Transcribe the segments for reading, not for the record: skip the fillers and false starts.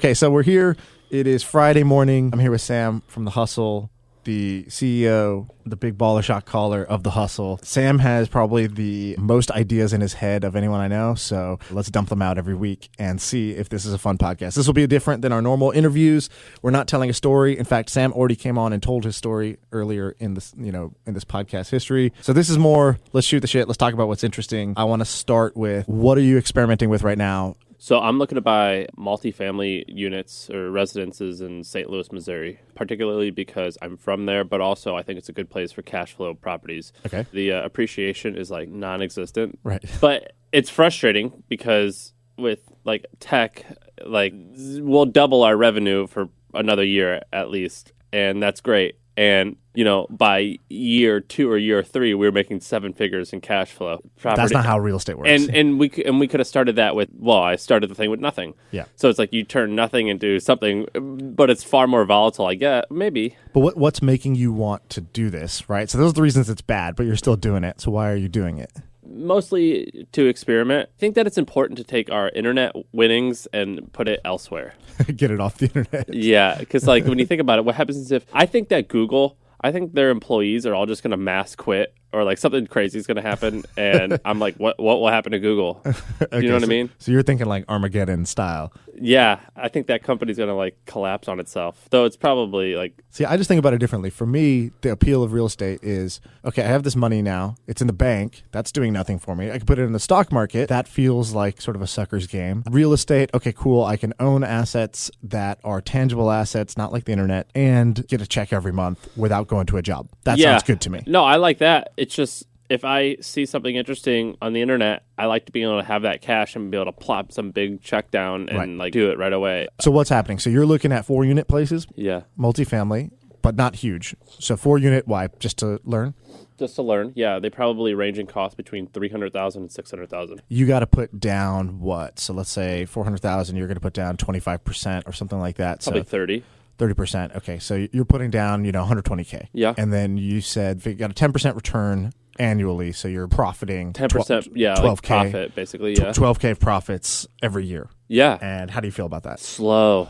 Okay, so we're here. It is Friday morning. I'm here with Sam from The Hustle, the CEO, the big baller shot caller of The Hustle. Sam has probably the most ideas in his head of anyone I know, so let's dump them out every week and see if this is a fun podcast. This will be different than our normal interviews. We're not telling a story. In fact, Sam already came on and told his story earlier in this, in this podcast history. So this is more, let's shoot the shit. Let's talk about what's interesting. I want to start with, what are you experimenting with right now? So I'm looking to buy multifamily units or residences in St. Louis, Missouri, particularly because I'm from there, but also I think it's a good place for cash flow properties. Okay. The appreciation is like non-existent. Right. But it's frustrating because with like tech, like we'll double our revenue for another year at least, and that's great. And, by year 2 or year 3, we were making 7 figures in cash flow. Property. That's not how real estate works. And we could have started that with, I started the thing with nothing. Yeah. So it's like you turn nothing into something, but it's far more volatile, I guess. Maybe. But what's making you want to do this, right? So those are the reasons it's bad, but you're still doing it. So why are you doing it? Mostly to experiment. I think that it's important to take our internet winnings and put it elsewhere. Get it off the internet. Yeah, because when you think about it, what happens is I think their employees are all just going to mass quit, or something crazy is going to happen, and I'm like, what will happen to Google? Okay, you know what I mean? So you're thinking like Armageddon style. Yeah, I think that company's going to collapse on itself, though it's probably See, I just think about it differently. For me, the appeal of real estate is, okay, I have this money now. It's in the bank. That's doing nothing for me. I can put it in the stock market. That feels like sort of a sucker's game. Real estate, okay, cool. I can own assets that are tangible assets, not like the internet, and get a check every month without going to a job. That sounds good to me. No, I like that. It's just, if I see something interesting on the internet, I like to be able to have that cash and be able to plop some big check down and do it right away. So what's happening? So you're looking at 4-unit places? Yeah. Multifamily, but not huge. So 4-unit, why? Just to learn? Just to learn, yeah. They probably range in cost between $300,000 and $600,000. You got to put down what? So let's say $400,000, you're going to put down 25% or something like that. Probably 30%. Okay, so you're putting down, $120K. Yeah. And then you said you got a 10% return annually, so you're profiting 10%, 12K profit, basically. Yeah. 12K of profits every year. Yeah. And how do you feel about that? Slow.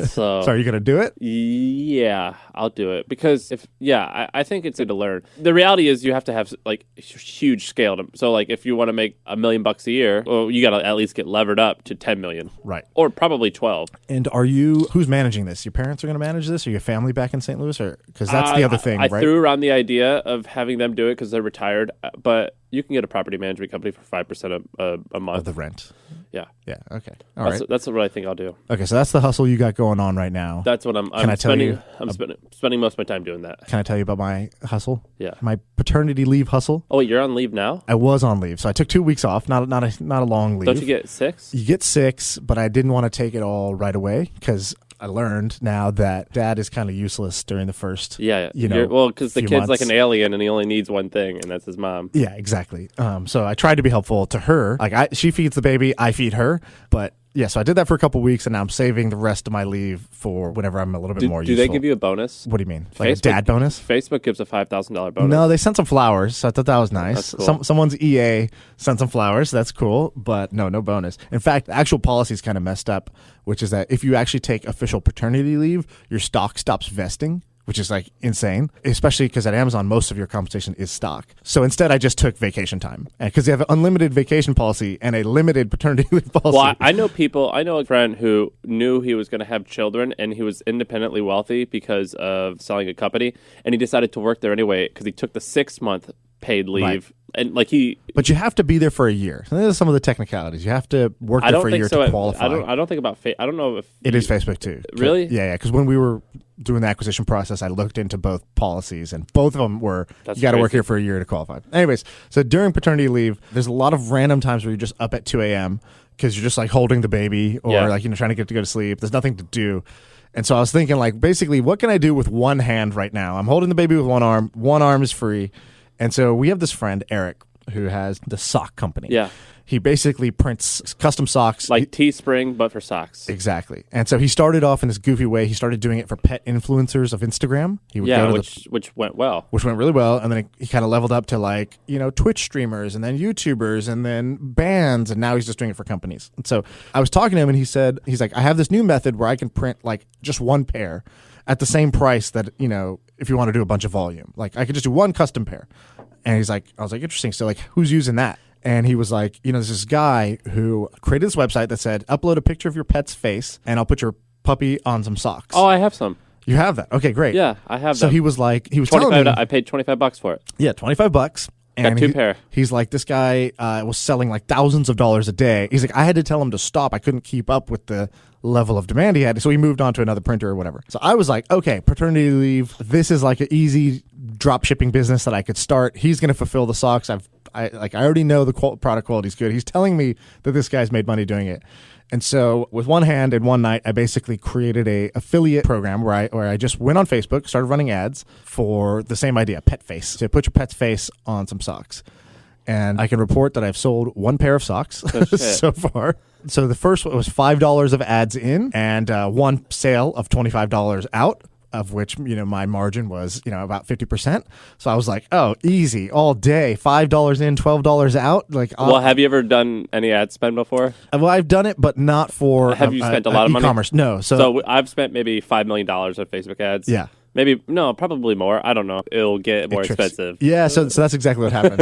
So are you going to do it? Yeah, I'll do it because I think it's good to learn. The reality is you have to have huge scale. So if you want to make $1 million a year, well, you got to at least get levered up to 10 million. Right. Or probably 12. And who's managing this? Your parents are going to manage this, or your family back in St. Louis? Or because that's the other thing, I right? threw around the idea of having them do it because they're retired, but you can get a property management company for 5% a month of the rent. Yeah. Yeah. Okay. All right. That's what I think I'll do. Okay. So that's the hustle you got going on right now. That's what I'm spending most of my time doing that. Can I tell you about my hustle? Yeah. My paternity leave hustle. Oh, wait, you're on leave now? I was on leave. So I took 2 weeks off, not a long leave. Don't you get 6? You get 6, but I didn't want to take it all right away because I learned now that dad is kind of useless during the first, because the kid's months. Like an alien and he only needs one thing, and that's his mom. Yeah, exactly. So I tried to be helpful to her. She feeds the baby, I feed her, but yeah, so I did that for a couple weeks, and now I'm saving the rest of my leave for whenever I'm a little bit more useful. Do they give you a bonus? What do you mean? Like a dad bonus? Facebook gives a $5,000 bonus. No, they sent some flowers, so I thought that was nice. That's cool. Someone's EA sent some flowers, so that's cool, but no bonus. In fact, the actual policy is kind of messed up, which is that if you actually take official paternity leave, your stock stops vesting, which is insane, especially because at Amazon, most of your compensation is stock. So instead, I just took vacation time because they have an unlimited vacation policy and a limited paternity leave policy. Well, I know a friend who knew he was going to have children, and he was independently wealthy because of selling a company, and he decided to work there anyway because he took the 6-month paid leave. Right. And but you have to be there for a year. So those are some of the technicalities. You have to work there for a year to qualify. I don't think about I don't know if it is Facebook too. Really? Yeah. Because when we were doing the acquisition process, I looked into both policies, and both of them were you got to work here for a year to qualify. Anyways, so during paternity leave, there's a lot of random times where you're just up at 2 a.m. because you're just holding the baby or trying to get to go to sleep. There's nothing to do. And so I was thinking basically, what can I do with one hand right now? I'm holding the baby with one arm. One arm is free. And so we have this friend, Eric, who has the sock company. Yeah. He basically prints custom socks. Like Teespring, but for socks. Exactly. And so he started off in this goofy way. He started doing it for pet influencers of Instagram. He would go to which went well. Which went really well. And then he kind of leveled up to like, Twitch streamers and then YouTubers and then bands. And now he's just doing it for companies. And so I was talking to him and he's like, I have this new method where I can print like just one pair at the same price that, if you want to do a bunch of volume. Like I could just do one custom pair. And I was like, interesting. So like, who's using that? And he was like, there's this guy who created this website that said, upload a picture of your pet's face and I'll put your puppy on some socks. Oh, I have some. You have that? Okay, great. Yeah, I have so them. He was telling me. I paid $25 for it. Yeah, $25. And got two pair. He's like, this guy was selling like thousands of dollars a day. He's like, I had to tell him to stop. I couldn't keep up with the level of demand he had. So he moved on to another printer or whatever. So I was like, okay, paternity leave. This is like an easy drop shipping business that I could start. He's going to fulfill the socks. I already know the product quality is good. He's telling me that this guy's made money doing it. And so with one hand and one night, I basically created a affiliate program where I just went on Facebook, started running ads for the same idea, pet face. So put your pet's face on some socks. And I can report that I've sold one pair of socks so far. So the first one was $5 of ads in and one sale of $25 out, of which, my margin was, about 50%. So I was like, oh, easy, all day, $5 in, $12 out. Like, well, have you ever done any ad spend before? Well, I've done it, but not for Have you spent a lot of money? E-commerce. No. So I've spent maybe $5 million on Facebook ads. Yeah. Maybe, no, probably more. I don't know. It'll get more expensive. Yeah, so that's exactly what happened.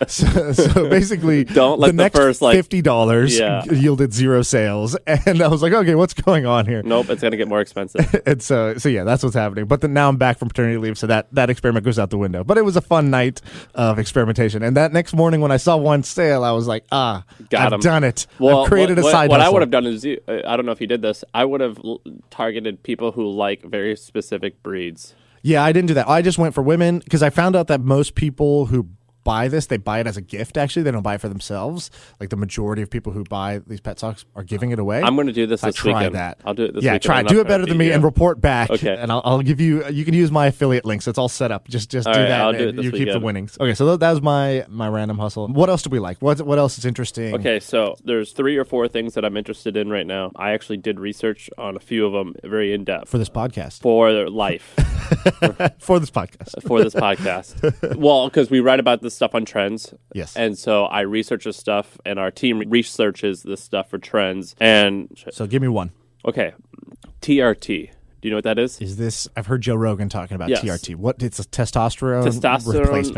So basically, don't let the next first $50 yielded zero sales. And I was like, okay, what's going on here? Nope, it's going to get more expensive. And so yeah, that's what's happening. But then now I'm back from paternity leave, so that experiment goes out the window. But it was a fun night of experimentation. And that next morning when I saw one sale, I was like, I've done it. Well, I've created a side What hustle. I would have done is, I don't know if you did this, I would have targeted people who like very specific breeds. Yeah, I didn't do that. I just went for women because I found out that most people who buy this, they buy it as a gift, actually. They don't buy it for themselves. Like the majority of people who buy these pet socks are giving it away. I'm going to do this this weekend. That. I'll do it this weekend. Yeah, try it. Do it better than me and report back. Okay. And I'll give you, you can use my affiliate links. It's all set up. Just do that. I'll do it this you weekend. Keep the winnings. Okay, so that was my random hustle. What else do we like? What else is interesting? Okay, so there's 3 or 4 things that I'm interested in right now. I actually did research on a few of them very in depth. For this podcast. For life. For this podcast. For this podcast. Well, because we write about this stuff on trends. Yes. And so I research this stuff, and our team researches this stuff for trends. And so give me one. Okay. TRT. Do you know what that is? Is this? I've heard Joe Rogan talking about Yes. TRT. What? It's a testosterone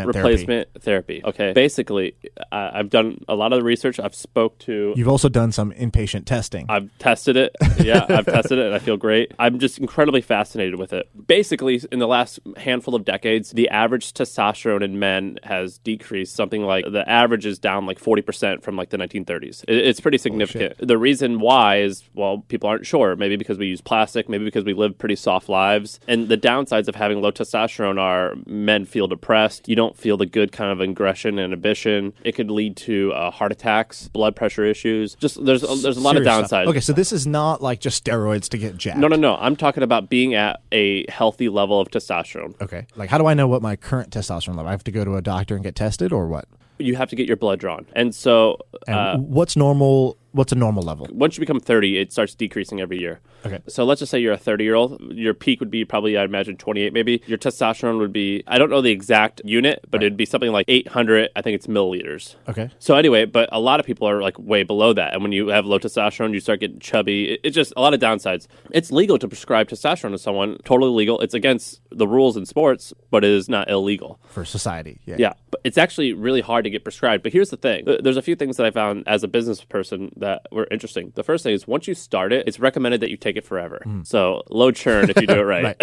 replacement therapy. Okay. Basically, I've done a lot of the research. I've spoke to. You've also done some inpatient testing. I've tested it. Yeah, I've tested it, and I feel great. I'm just incredibly fascinated with it. Basically, in the last handful of decades, the average testosterone in men has decreased. Something like the average is down like 40% from like the 1930s. It's pretty significant. The reason why is, well, people aren't sure. Maybe because we use plastic. Maybe because we live pretty soft lives. And the downsides of having low testosterone are men feel depressed. You don't feel the good kind of aggression and ambition. It could lead to heart attacks, blood pressure issues. Just there's a lot of downsides. Stuff. Okay, so this is not like just steroids to get jacked. No. I'm talking about being at a healthy level of testosterone. Okay. Like, how do I know what my current testosterone level? I have to go to a doctor and get tested, or what? You have to get your blood drawn. And so... what's normal? What's a normal level? Once you become 30, it starts decreasing every year. Okay. So let's just say you're a 30-year-old. Your peak would be probably, I'd imagine, 28 maybe. Your testosterone would be, I don't know the exact unit, but it'd be something like 800, I think it's milliliters. Okay. So anyway, but a lot of people are like way below that. And when you have low testosterone, you start getting chubby. It's just a lot of downsides. It's legal to prescribe testosterone to someone. Totally legal. It's against the rules in sports, but it is not illegal. For society. Yeah. But it's actually really hard to get prescribed. But here's the thing. There's a few things that I found as a business person that were interesting. The first thing is once you start it, it's recommended that you take it forever. So low churn if you do it right.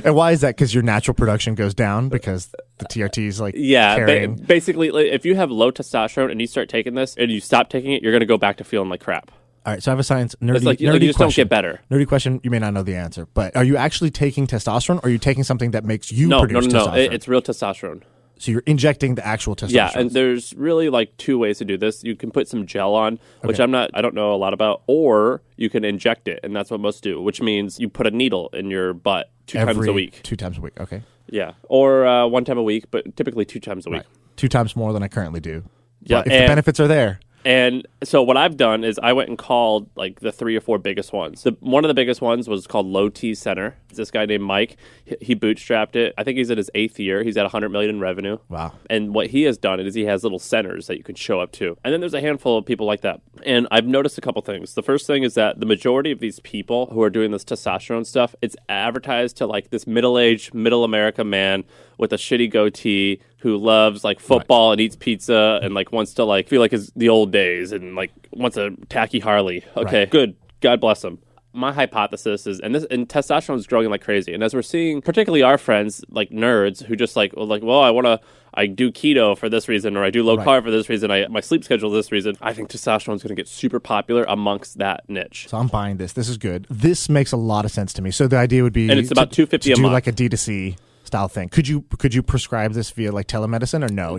And why is that? Because your natural production goes down because the TRT is like carrying. Basically, if you have low testosterone and you start taking this and you stop taking it, you're going to go back to feeling like crap. All right, so I have a science nerdy, it's like, nerdy you just question. Don't get better. Nerdy question, you may not know the answer, but are you actually taking testosterone or are you taking something that makes you produce testosterone? No, it's real testosterone. So you're injecting the actual testosterone. Yeah, and there's really like 2 ways to do this. You can put some gel on, which I don't know a lot about, or you can inject it, and that's what most do, which means you put a needle in your butt 2 times a week. 2 times a week, okay. Yeah, or 1 time a week, but typically 2 times a week. Right. 2 times more than I currently do. Yeah, But if the benefits are there. And so what I've done is I went and called like the 3 or 4 biggest ones. One of the biggest ones was called Low T Center. It's this guy named Mike. He bootstrapped it. I think he's in his 8th year. He's at $100 million in revenue. Wow. And what he has done is he has little centers that you can show up to. And then there's a handful of people like that. And I've noticed a couple things. The first thing is that the majority of these people who are doing this testosterone stuff, it's advertised to like this middle-aged, middle America man with a shitty goatee who loves like football and eats pizza and like wants to like feel like it's the old days and like wants a tacky Harley. Okay, good. God bless him. My hypothesis is, and testosterone is growing like crazy. And as we're seeing, particularly our friends, like nerds, who just I do keto for this reason, or I do low carb for this reason, my sleep schedule this reason. I think testosterone is going to get super popular amongst that niche. So I'm buying this. This is good. This makes a lot of sense to me. So the idea would be, and it's about $250 a month. Do like a D2C style thing. Could you prescribe this via like telemedicine or no?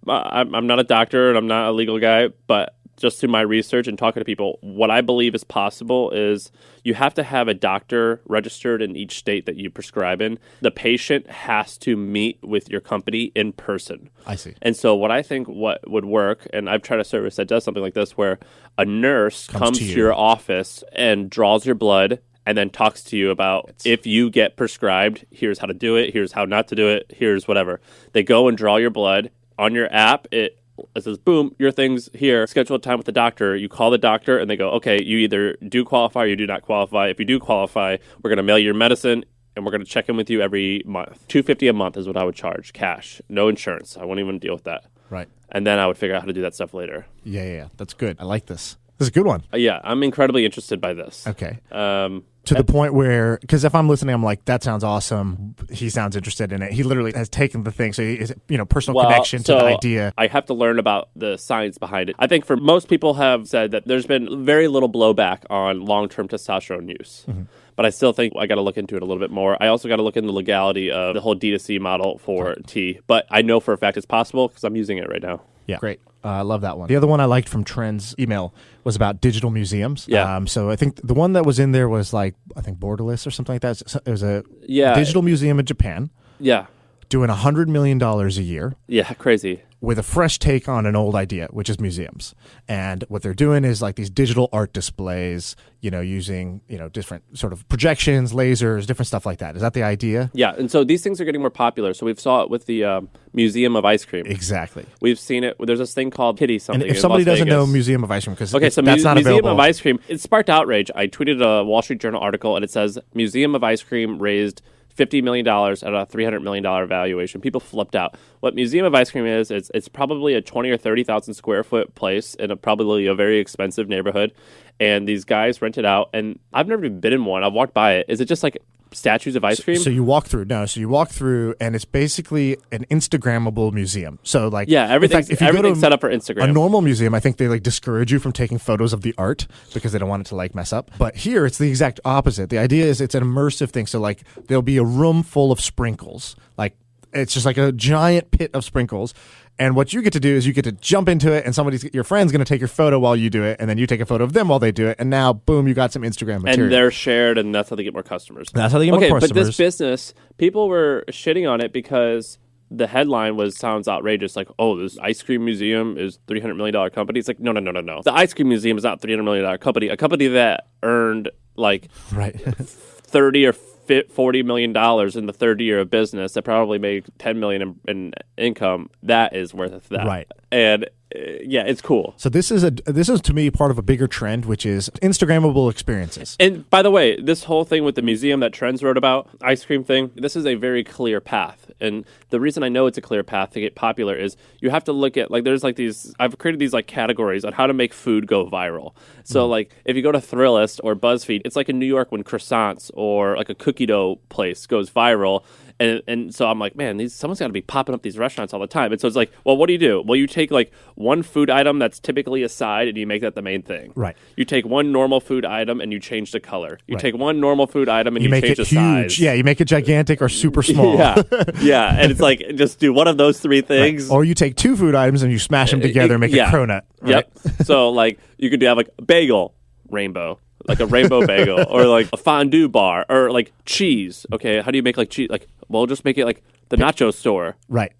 I'm not a doctor and I'm not a legal guy, but just through my research and talking to people, what I believe is possible is you have to have a doctor registered in each state that you prescribe in. The patient has to meet with your company in person. I see. And so what I think what would work, and I've tried a service that does something like this, where a nurse comes to your office and draws your blood and then talks to you about if you get prescribed, here's how to do it, here's how not to do it, here's whatever. They go and draw your blood. On your app, it says, boom, your thing's here. Schedule a time with the doctor. You call the doctor, and they go, okay, you either do qualify or you do not qualify. If you do qualify, we're going to mail you your medicine, and we're going to check in with you every month. $250 a month is what I would charge, cash. No insurance. I won't even deal with that. Right. And then I would figure out how to do that stuff later. Yeah. That's good. I like this. This is a good one. Yeah, I'm incredibly interested by this. Okay. To the point where, because if I'm listening, I'm like, that sounds awesome. He sounds interested in it. He literally has taken the thing. So he is, personal connection to the idea. I have to learn about the science behind it. I think for most people have said that there's been very little blowback on long-term testosterone use. Mm-hmm. But I still think I got to look into it a little bit more. I also got to look into the legality of the whole D2C model for T. But I know for a fact it's possible because I'm using it right now. Yeah, great. I love that one. The other one I liked from Trend's email was about digital museums. Yeah. So I think the one that was in there was like, I think Borderless or something like that. It was a digital museum in Japan. Yeah. Doing $100 million a year. Yeah, crazy. With a fresh take on an old idea, which is museums. And what they're doing is like these digital art displays, using, different sort of projections, lasers, different stuff like that. Is that the idea? Yeah, and so these things are getting more popular. So we've saw it with the Museum of Ice Cream. Exactly. We've seen it. There's this thing called Kitty something. And if somebody doesn't know Museum of Ice Cream, because that's not Museum available. of Ice Cream, it sparked outrage. I tweeted a Wall Street Journal article, and it says Museum of Ice Cream raised $50 million at a $300 million valuation. People flipped out. What Museum of Ice Cream is, it's probably a 20 or 30,000 square foot place in probably a very expensive neighborhood. And these guys rent it out. And I've never even been in one. I've walked by it. Is it just like statues of ice cream? So you walk through, and it's basically an Instagrammable museum. So like, everything's set up for Instagram. A normal museum, I think they like discourage you from taking photos of the art because they don't want it to like mess up. But here it's the exact opposite. The idea is it's an immersive thing. So like there'll be a room full of sprinkles. Like it's just like a giant pit of sprinkles. And what you get to do is you get to jump into it, and your friend's going to take your photo while you do it, and then you take a photo of them while they do it, and now, boom, you got some Instagram material. And they're shared, and that's how they get more customers. That's how they get more customers. But this business, people were shitting on it because the headline sounds outrageous, like, oh, this ice cream museum is $300 million company. It's like, no. The ice cream museum is not $300 million company. A company that earned, like, 30 or $40 million in the third year of business that probably made $10 million in income, that is worth that. Right. And it's cool. So this is to me part of a bigger trend, which is Instagrammable experiences. And by the way, this whole thing with the museum that Trends wrote about, ice cream thing, this is a very clear path. And the reason I know it's a clear path to get popular is you have to look at, like, there's like these, I've created these like categories on how to make food go viral. So like if you go to Thrillist or BuzzFeed, it's like in New York when croissants or like a cookie dough place goes viral. And so I'm like, man, someone's got to be popping up these restaurants all the time. And so it's like, well, what do? Well, you take like one food item that's typically a side and you make that the main thing. Right. You take one normal food item and you change the color. You take one normal food item and you make change it the huge. size. Yeah, you make it gigantic or super small. Yeah. And it's like, just do one of those three things. Right. Or you take two food items and you smash them together and make a cronut. Right? Yep. So like you could have like a bagel, rainbow. Like a rainbow bagel or like a fondue bar or like cheese. Okay, how do you make like cheese? Like, well, just make it like the nacho store. Right.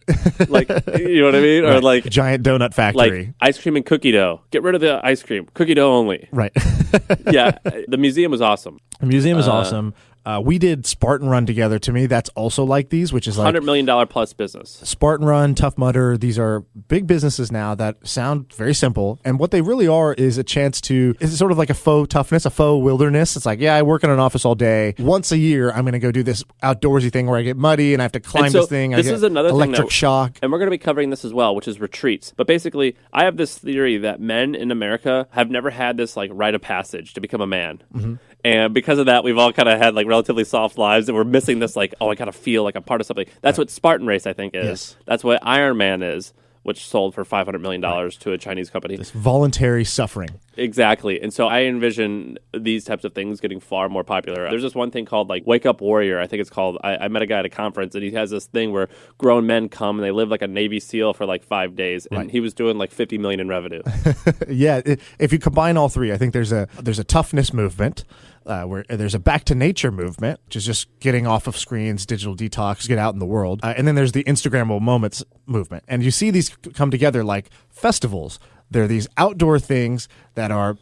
Like, you know what I mean? Or Right. like Giant donut factory. like ice cream and cookie dough. Get rid of the ice cream. Cookie dough only. Right. Yeah, the museum was awesome. The museum is awesome. We did Spartan Run together. To me, that's also like these, which is like $100 million plus business. Spartan Run, Tough Mudder. These are big businesses now that sound very simple. And what they really are is a chance to, it's sort of like a faux toughness, a faux wilderness. It's like, yeah, I work in an office all day. Once a year, I'm going to go do this outdoorsy thing where I get muddy and I have to climb And so this thing. this I get is another thing electric that- shock. And we're going to be covering this as well, which is retreats. But basically, I have this theory that men in America have never had this like rite of passage to become a man. Mm-hmm. And because of that, we've all kind of had like relatively soft lives, and we're missing this like, oh, I got to feel like I'm part of something. That's what Spartan Race, I think, is. Yes. That's what Iron Man is, which sold for $500 million to a Chinese company. This voluntary suffering. Exactly. And so I envision these types of things getting far more popular. There's this one thing called like Wake Up Warrior, I think it's called. I met a guy at a conference, and he has this thing where grown men come and they live like a Navy SEAL for like 5 days. And Right. he was doing like $50 million in revenue. Yeah, if you combine all three, I think there's a toughness movement, where there's a back to nature movement, which is just getting off of screens, digital detox, get out in the world, and then there's the Instagrammable moments movement. And you see these come together like festivals. They're these outdoor things that are,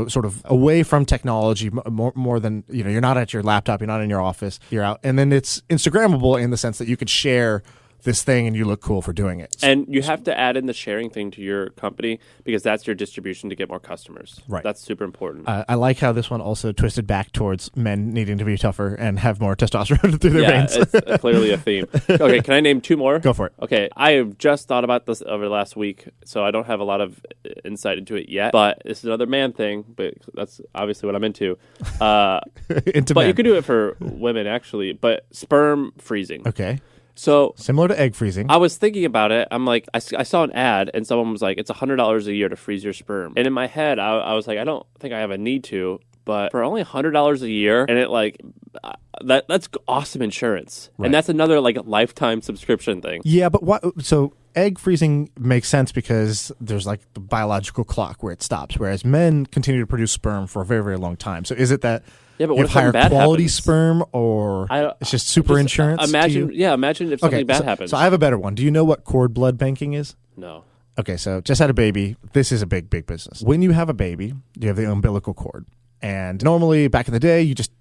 sort of away from technology more than, you're not at your laptop, you're not in your office, you're out. And then it's Instagrammable in the sense that you could share this thing and you look cool for doing it. And you have to add in the sharing thing to your company because that's your distribution to get more customers. Right. That's super important. I like how this one also twisted back towards men needing to be tougher and have more testosterone through their veins. It's clearly a theme. Okay, can I name two more? Go for it. Okay, I have just thought about this over the last week, so I don't have a lot of insight into it yet. But it's another man thing, but that's obviously what I'm into. Into But men. you could do it for women, actually. But sperm freezing. Okay. So Similar to egg freezing. I was thinking about it. I'm like, I saw an ad, and someone was like, it's $100 a year to freeze your sperm. And in my head, I was like, I don't think I have a need to. But for only $100 a year, and it like that's awesome insurance, Right. and that's another like lifetime subscription thing. Yeah, but what? So egg freezing makes sense because there's like the biological clock where it stops, whereas men continue to produce sperm for a very, very long time. So is it that Yeah, but you what have if something higher bad quality happens? sperm, or it's just super insurance? to Imagine, you? imagine if something bad happens. So I have a better one. Do you know what cord blood banking is? No. Okay, so just had a baby. This is a big, big business. When you have a baby, you have the umbilical cord. And normally, back in the day, you just,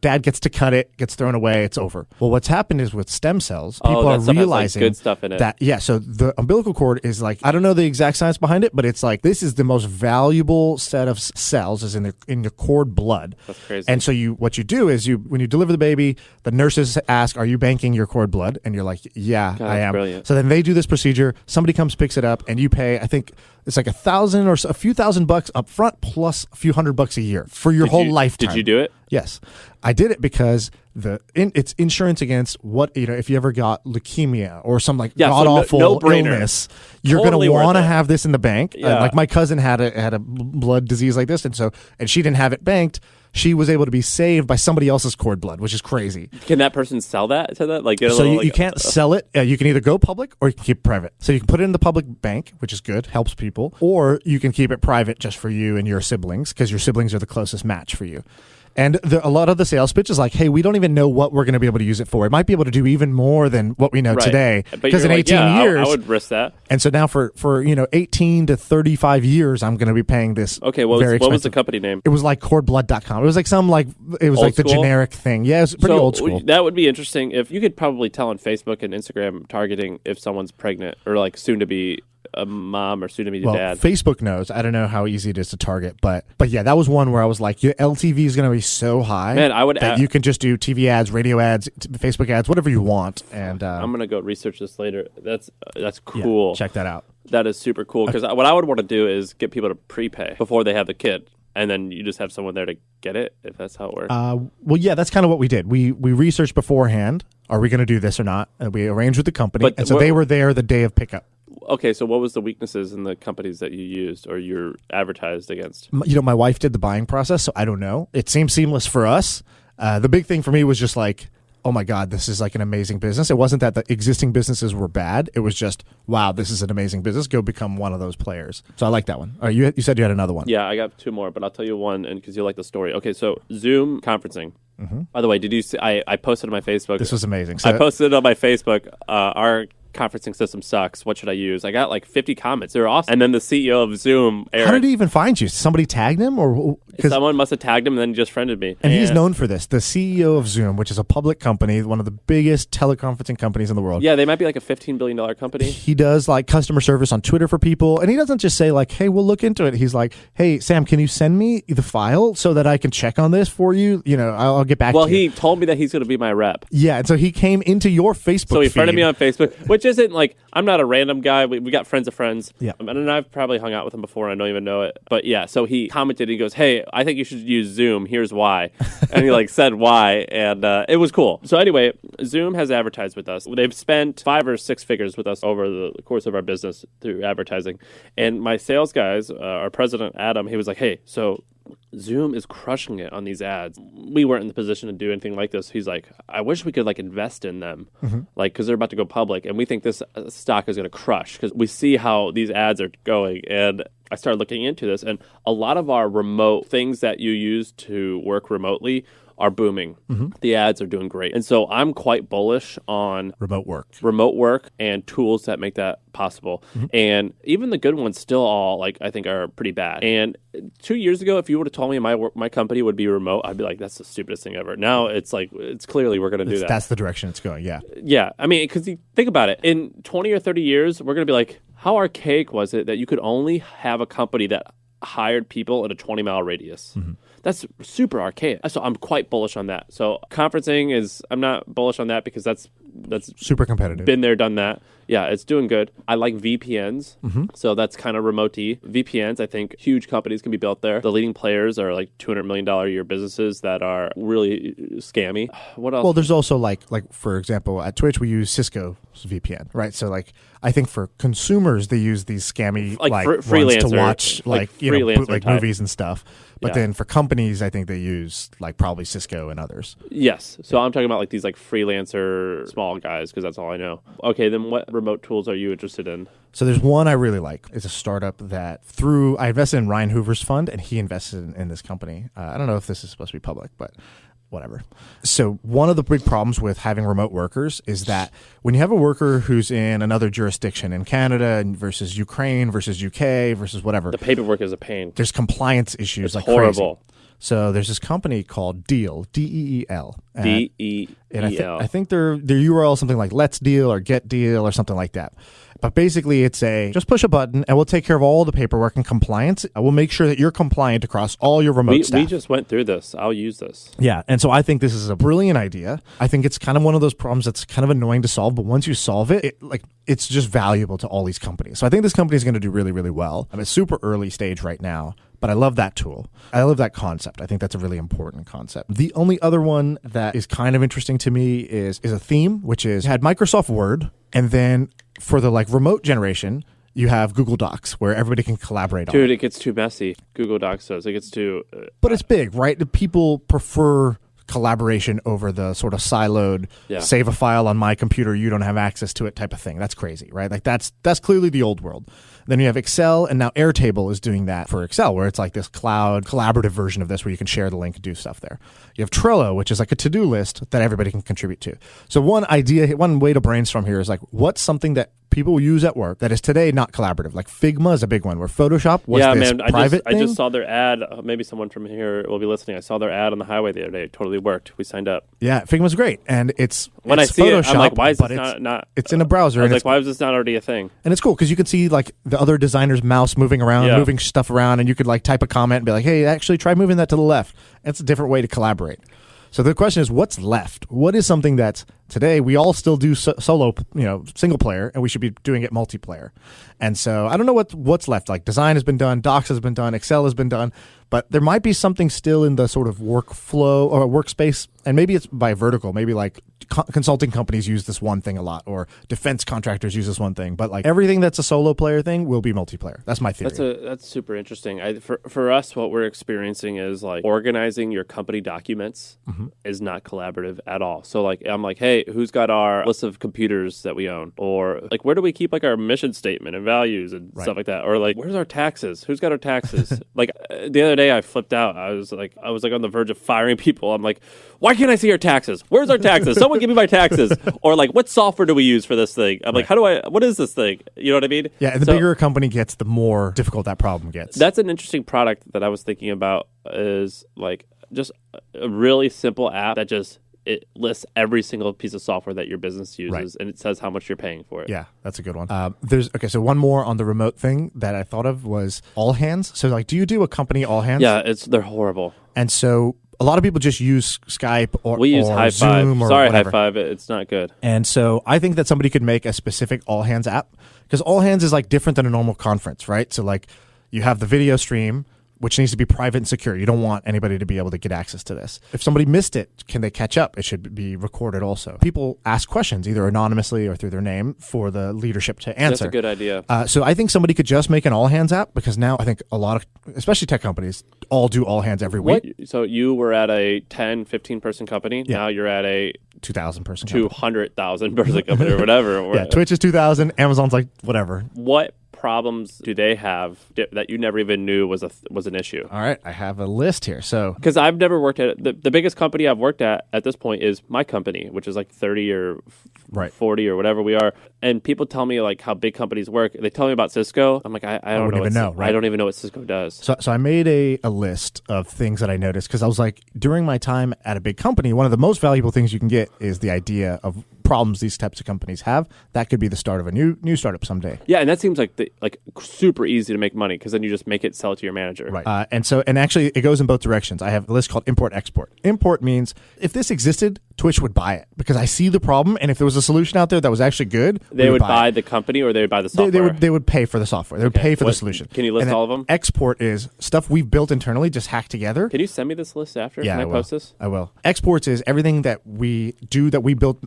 dad gets to cut it, gets thrown away, it's over. Well, what's happened is with stem cells, people that are stuff has, like, realizing good stuff in it. that, so the umbilical cord is like, I don't know the exact science behind it, but it's like, this is the most valuable set of cells is in the cord blood. That's crazy. And so what you do is when you deliver the baby, the nurses ask, are you banking your cord blood? And you're like, yeah, God, I that's am. brilliant. So then they do this procedure. Somebody comes, picks it up, and you pay, I think it's like $1,000 or a few $1,000 up front plus a few $100 a year for your whole lifetime. Did you do it? Yes. I did it because it's insurance against if you ever got leukemia or some like Yeah, so god awful no-brainer. illness, you're Totally going to worth want to it. have this in the bank. Yeah. Like my cousin had a blood disease like this, and she didn't have it banked. She was able to be saved by somebody else's cord blood, which is crazy. Can that person sell that to that? Like, get a So little, you can't sell it. You can either go public or you can keep it private. So you can put it in the public bank, which is good, helps people, or you can keep it private just for you and your siblings because your siblings are the closest match for you. And a lot of the sales pitch is like, hey, we don't even know what we're going to be able to use it for. It might be able to do even more than what we know Right. today. But Because you're in like, 18 years, I would risk that. and so now for 18 to 35 years, I'm going to be paying this. Okay, very what was the expensive. company name? It was like cordblood.com. It was like it was Old like the school? generic thing. Yeah, it was pretty So old school. that would be interesting if you could probably tell on Facebook and Instagram targeting if someone's pregnant or like soon to be a mom or soon to be Well, dad. Facebook knows. I don't know how easy it is to target, but yeah, that was one where I was like, your LTV is going to be so high, Man, I would that you can just do TV ads, radio ads, Facebook ads, whatever you want. And I'm gonna go research this later. That's yeah, cool. check that out. That is super cool because what I would want to do is get people to prepay before they have the kid, and then you just have someone there to get it if that's how it works. Well, yeah, that's kind of what we did. We researched beforehand. Are we going to do this or not? And we arranged with the company, But and so they were there the day of pickup. Okay, so what was the weaknesses in the companies that you used or you're advertised against? My wife did the buying process, so I don't know. It seemed seamless for us. The big thing for me was just like oh my God, this is like an amazing business. It wasn't that the existing businesses were bad. It was just, wow, this is an amazing business. Go become one of those players. So I like that one. All right, you said you had another one. Yeah, I got 2 more, but I'll tell you one, and because you like the story. Okay, so Zoom conferencing. By the way, did you see? I posted on my Facebook. This was amazing. I posted on my Facebook. Our conferencing system sucks. What should I use? I got like 50 comments. They're awesome. And then the CEO of Zoom, Eric, how did he even find you? Somebody tagged him, or someone must have tagged him, and then he just friended me. And he's known for this. The CEO of Zoom, which is a public company, one of the biggest teleconferencing companies in the world. Yeah, they might be like a $15 billion company. He does like customer service on Twitter for people, and he doesn't just say like, "Hey, we'll look into it." He's like, "Hey, Sam, can you send me the file so that I can check on this for you? You know, I'll get back to you." Well, he told me that he's going to be my rep. Yeah, and so he came into your Facebook So he feed. friended me on Facebook, which isn't like, I'm not a random guy. We got friends of friends. Yeah. And I've probably hung out with him before, and I don't even know it. But yeah, so he commented, he goes, "Hey, I think you should use Zoom. Here's why." And he like said why, and it was cool. So anyway, Zoom has advertised with us. They've spent 5 or 6 figures with us over the course of our business through advertising. And my sales guys, our president, Adam, he was like, "Hey, so Zoom is crushing it on these ads. We weren't in the position to do anything like this." He's like, "I wish we could like invest in them, like because they're about to go public, and we think this stock is going to crush because we see how these ads are going." And I started looking into this, and a lot of our remote things that you use to work remotely are booming. The ads are doing great. And so I'm quite bullish on remote work and tools that make that possible. And even the good ones still all like I think are pretty bad. And 2 years ago, if you would have told me my company would be remote, I'd be like, that's the stupidest thing ever. Now it's like, it's clearly we're going to do that. That's the direction it's going. Yeah. Yeah. I mean, because you think about it, in 20 or 30 years, we're going to be like, how archaic was it that you could only have a company that hired people in a 20-mile radius? That's super archaic. So I'm quite bullish on that. So conferencing I'm not bullish on that because that's super competitive. Been there, done that. Yeah, it's doing good. I like VPNs. So that's kind of remote-y. VPNs, I think huge companies can be built there. The leading players are like $200 million a year businesses that are really scammy. What else? Well, there's also like for example, at Twitch, we use Cisco's VPN, right? So like, I think for consumers, they use these scammy like freelancer ones to watch like bootleg type movies and stuff. But then for companies, I think they use like probably Cisco and others. Yes. So I'm talking about like these like freelancer small guys because that's all I know. Okay, then what remote tools are you interested in? So there's one I really like. It's a startup that I invested in Ryan Hoover's fund, and he invested in this company. I don't know if this is supposed to be public, but whatever. So one of the big problems with having remote workers is that when you have a worker who's in another jurisdiction, in Canada versus Ukraine versus UK versus whatever, the paperwork is a pain. There's compliance issues. It's like horrible. Crazy. So there's this company called Deal, D-E-E-L. D-E-E-L. I think their URL is something like Let's Deal or Get Deal or something like that. But basically, it's just push a button and we'll take care of all the paperwork and compliance. We'll make sure that you're compliant across all your remote staff. We just went through this. I'll use this. Yeah. And so I think this is a brilliant idea. I think it's kind of one of those problems that's kind of annoying to solve. But once you solve it, it's just valuable to all these companies. So I think this company is going to do really, really well. I'm at super early stage right now. But I love that tool. I love that concept. I think that's a really important concept. The only other one that is kind of interesting to me is a theme, which is had Microsoft Word, and then for the remote generation, you have Google Docs where everybody can collaborate on. Dude, it gets too messy. Google Docs does. It gets too... But it's big, right? The people prefer collaboration over the sort of siloed, save a file on my computer, you don't have access to it type of thing. That's crazy, right? Like that's clearly the old world. Then you have Excel, and now Airtable is doing that for Excel, where it's like this cloud collaborative version of this where you can share the link and do stuff there. You have Trello, which is like a to-do list that everybody can contribute to. So one way to brainstorm here is like, what's something that people use at work that is today not collaborative? Like Figma is a big one, where Photoshop was private thing. I just saw their ad. Maybe someone from here will be listening. I saw their ad on the highway the other day. It totally worked. We signed up. Yeah, Figma's great, and when I see Photoshop, it, I'm like, why is this not? It's in a browser. I was like, why is this not already a thing? And it's cool because you can see like the other designer's mouse moving around, moving stuff around, and you could like type a comment and be like, hey, actually try moving that to the left. It's a different way to collaborate. So the question is, what's left? What is something that's today we all still do solo, single player, and we should be doing it multiplayer? And so I don't know what's left. Like design has been done, Docs has been done, Excel has been done, but there might be something still in the sort of workflow or workspace, and maybe it's by vertical, maybe like consulting companies use this one thing a lot, or defense contractors use this one thing. But like everything that's a solo player thing will be multiplayer. That's my theory. That's super interesting. For us, what we're experiencing is like organizing your company documents is not collaborative at all. So like I'm like, hey, who's got our list of computers that we own, or like where do we keep like our mission statement and values and stuff like that, or like where's our taxes? Who's got our taxes? Like the other day I flipped out. I was like on the verge of firing people. I'm like, why can't I see our taxes? Where's our taxes? Someone give me my taxes. Or like, what software do we use for this thing? I'm like, what is this thing? You know what I mean? Yeah, and the bigger a company gets, the more difficult that problem gets. That's an interesting product that I was thinking about, is like just a really simple app that just it lists every single piece of software that your business uses, and it says how much you're paying for it. Yeah, that's a good one. So one more on the remote thing that I thought of was all hands. So like, do you do a company all hands? Yeah, they're horrible. And so a lot of people just use Skype or we use High Five. Zoom or Sorry, whatever. High Five, it's not good. And so I think that somebody could make a specific all hands app, because all hands is like different than a normal conference, right? So like you have the video stream, which needs to be private and secure. You don't want anybody to be able to get access to this. If somebody missed it, can they catch up? It should be recorded also. People ask questions either anonymously or through their name for the leadership to answer. That's a good idea. So I think somebody could just make an all hands app, because now I think a lot of, especially tech companies, all do all hands every week. So you were at a 10, 15 person company. Yeah. Now you're at a 2,000 person company. 200,000 person company or whatever. Yeah, Twitch is 2,000. Amazon's like whatever. What problems do they have that you never even knew was an issue? All right, I have a list here. So, because I've never worked at the biggest company I've worked at this point is my company, which is like 30 or 40 or whatever we are. And people tell me like how big companies work. They tell me about Cisco. I'm like, I don't even know. Right? I don't even know what Cisco does. So I made a list of things that I noticed, because I was like, during my time at a big company, one of the most valuable things you can get is the idea of problems these types of companies have. That could be the start of a new startup someday. Yeah, and that seems like super easy to make money, because then you just make it, sell it to your manager. Right. And actually it goes in both directions. I have a list called import export. Import means if this existed, Twitch would buy it, because I see the problem, and if there was a solution out there that was actually good, they would buy the company, or they would buy the software. They would pay for the software. They would pay for the solution. Can you list all of them? Export is stuff we've built internally, just hacked together. Can you send me this list after? Yeah, Can I post this? I will. Exports is everything that we do that we built,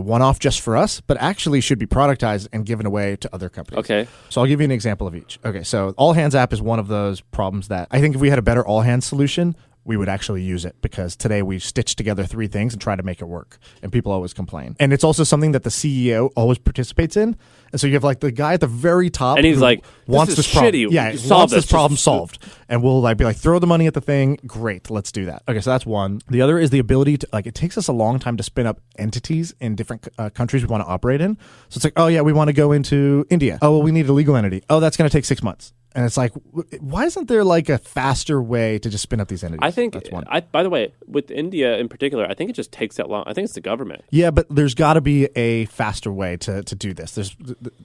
one off just for us, but actually should be productized and given away to other companies. Okay. So I'll give you an example of each. Okay, so All Hands app is one of those problems that I think if we had a better All Hands solution, we would actually use it, because today we stitched together 3 things and try to make it work, and people always complain. And it's also something that the CEO always participates in. And so you have like the guy at the very top, and he's like, wants this problem. Yeah, wants this problem solved, and we'll like be like, throw the money at the thing. Great, let's do that. Okay, so that's one. The other is the ability to it takes us a long time to spin up entities in different countries we want to operate in. So it's like, oh yeah, we want to go into India. Oh well, we need a legal entity. Oh, that's going to take 6 months. And it's like, why isn't there like a faster way to just spin up these entities? I think that's one. By the way, with India in particular, I think it just takes that long. I think it's the government. Yeah, but there's got to be a faster way to do this.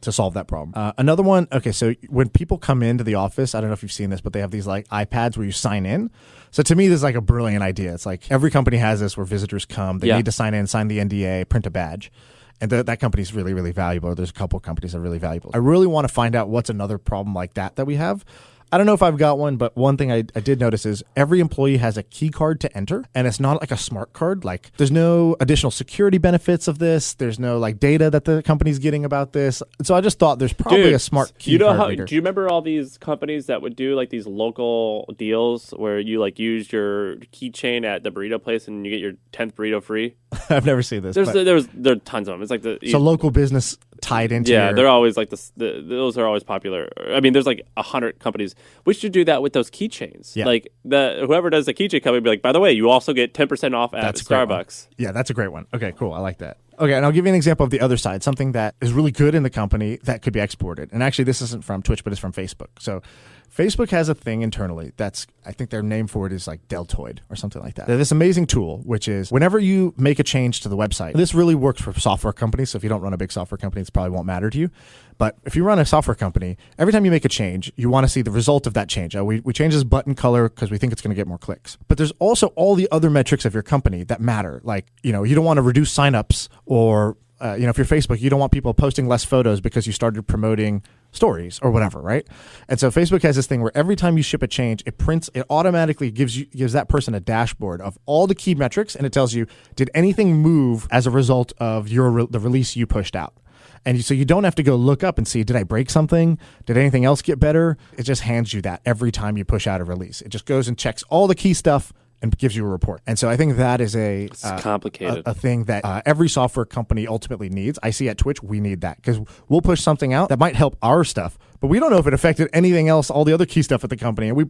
To solve that problem. Another one. Okay, so when people come into the office, I don't know if you've seen this, but they have these like iPads where you sign in. So to me, this is like a brilliant idea. It's like every company has this where visitors come, they need to sign in, sign the NDA, print a badge. And that company is really, really valuable. There's a couple of companies that are really valuable. I really want to find out what's another problem like that we have. I don't know if I've got one, but one thing I did notice is every employee has a key card to enter, and it's not like a smart card. Like there's no additional security benefits of this. There's no like data that the company's getting about this. So I just thought there's probably a smart key card reader. Do you remember all these companies that would do like these local deals where you like use your keychain at the burrito place and you get your 10th burrito free? I've never seen this. There are tons of them. It's like local business tied into. Yeah, they're always like those are always popular. I mean, there's like 100 companies. We should do that with those keychains. Yeah. Like whoever does the keychain company be like, by the way, you also get 10% off at Starbucks. Yeah, that's a great one. Okay, cool. I like that. Okay, and I'll give you an example of the other side, something that is really good in the company that could be exported. And actually, this isn't from Twitch, but it's from Facebook. So Facebook has a thing internally that's, I think their name for it is like Deltoid or something like that. They're this amazing tool, which is whenever you make a change to the website, this really works for software companies. So if you don't run a big software company, this probably won't matter to you. But if you run a software company, every time you make a change, you want to see the result of that change. We change this button color because we think it's going to get more clicks. But there's also all the other metrics of your company that matter. Like, you don't want to reduce signups, or if you're Facebook, you don't want people posting less photos because you started promoting stories or whatever, right? And so Facebook has this thing where every time you ship a change, it automatically gives that person a dashboard of all the key metrics, and it tells you, did anything move as a result of the release you pushed out? And so you don't have to go look up and see, did I break something? Did anything else get better? It just hands you that every time you push out a release. It just goes and checks all the key stuff and gives you a report. And so I think that is it's complicated. A thing that every software company ultimately needs. I see at Twitch, we need that because we'll push something out that might help our stuff, but we don't know if it affected anything else, all the other key stuff at the company. And we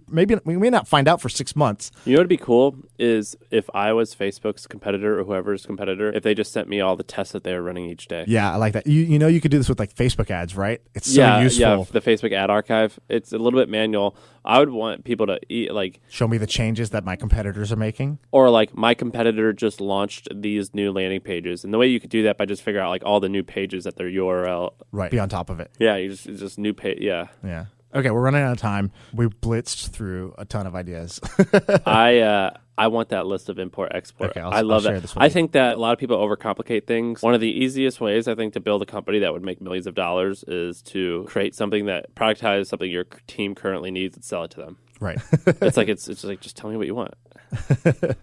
may not find out for 6 months. You know what would be cool is if I was Facebook's competitor or whoever's competitor, if they just sent me all the tests that they were running each day. Yeah, I like that. You could do this with like Facebook ads, right? It's so useful. Yeah, the Facebook ad archive. It's a little bit manual. I would want people to show me the changes that my competitors are making. Or like my competitor just launched these new landing pages. And the way you could do that by just figure out like all the new pages at their URL. Right. Be on top of it. Yeah, it's just new page. Yeah. Yeah. Okay, we're running out of time. We blitzed through a ton of ideas. I want that list of import-export. Okay, I love share that. This with I you. think that a lot of people overcomplicate things. One of the easiest ways, I think, to build a company that would make millions of dollars is to create something that productizes something your team currently needs and sell it to them. Right. It's like just tell me what you want.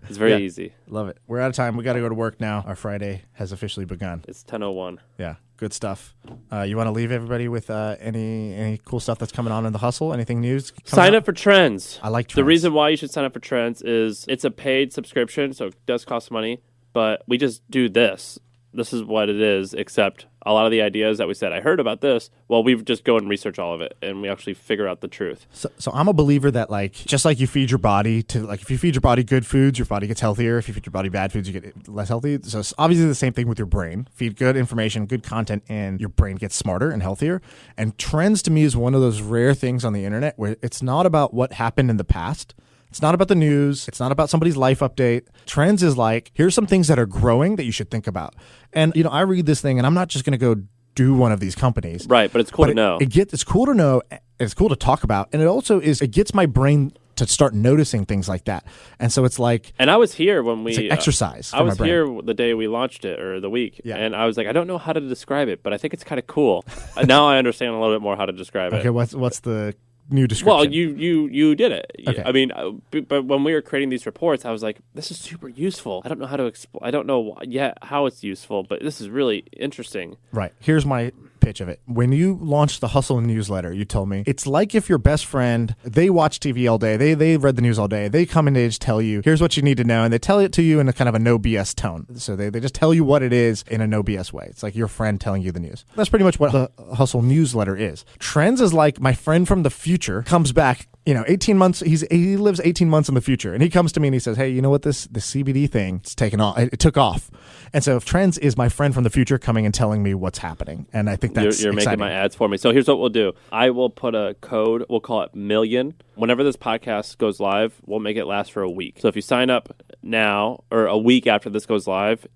It's very easy. Love it. We're out of time. We got to go to work now. Our Friday has officially begun. It's 10:01. Yeah, good stuff. You want to leave everybody with any cool stuff that's coming on in the hustle? Anything news? Sign up for Trends. I like Trends. The reason why you should sign up for Trends is it's a paid subscription, so it does cost money, but we just do this. This is what it is, except a lot of the ideas that we said, I heard about this, well, we just go and research all of it, and we actually figure out the truth. So I'm a believer that, like, just like you feed your body to, like, if you feed your body good foods, your body gets healthier. If you feed your body bad foods, you get less healthy. So it's obviously the same thing with your brain. Feed good information, good content, and your brain gets smarter and healthier. And Trends, to me, is one of those rare things on the internet where it's not about what happened in the past. It's not about the news. It's not about somebody's life update. Trends is like, here's some things that are growing that you should think about. And, I read this thing, and I'm not just going to go do one of these companies. Right, but it's cool to know. It's cool to know. It's cool to talk about. And it also it gets my brain to start noticing things like that. And so it's like... And I was here when we... It's like exercise for I was my brain. here the day we launched it, or the week. Yeah. And I was like, I don't know how to describe it, but I think it's kind of cool. Now I understand a little bit more how to describe it. Okay, what's the... new description? Well, you did it. Okay. I mean, but when we were creating these reports, I was like, this is super useful. I don't know how to I don't know yet how it's useful, but this is really interesting. Right. Here's my pitch of it. When you launched the Hustle newsletter, you told me it's like if your best friend, they watch TV all day, they read the news all day, they come and they just tell you, here's what you need to know, and they tell it to you in a kind of a no BS tone. So they just tell you what it is in a no BS way. It's like your friend telling you the news. That's pretty much what the Hustle newsletter is. Trends is like my friend from the future comes back, 18 months, he lives 18 months in the future, and he comes to me and he says, hey, you know what, this CBD thing, it's taken off, it took off. And so Trends is my friend from the future coming and telling me what's happening. And I think that's You're exciting. making my ads for me. So here's what we'll do. I will put a code, we'll call it million. Whenever this podcast goes live, we'll make it last for a week. So if you sign up now, or a week after this goes live,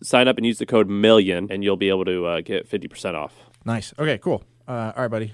sign up and use the code million, and you'll be able to get 50% off. Nice. Okay, cool. All right, buddy.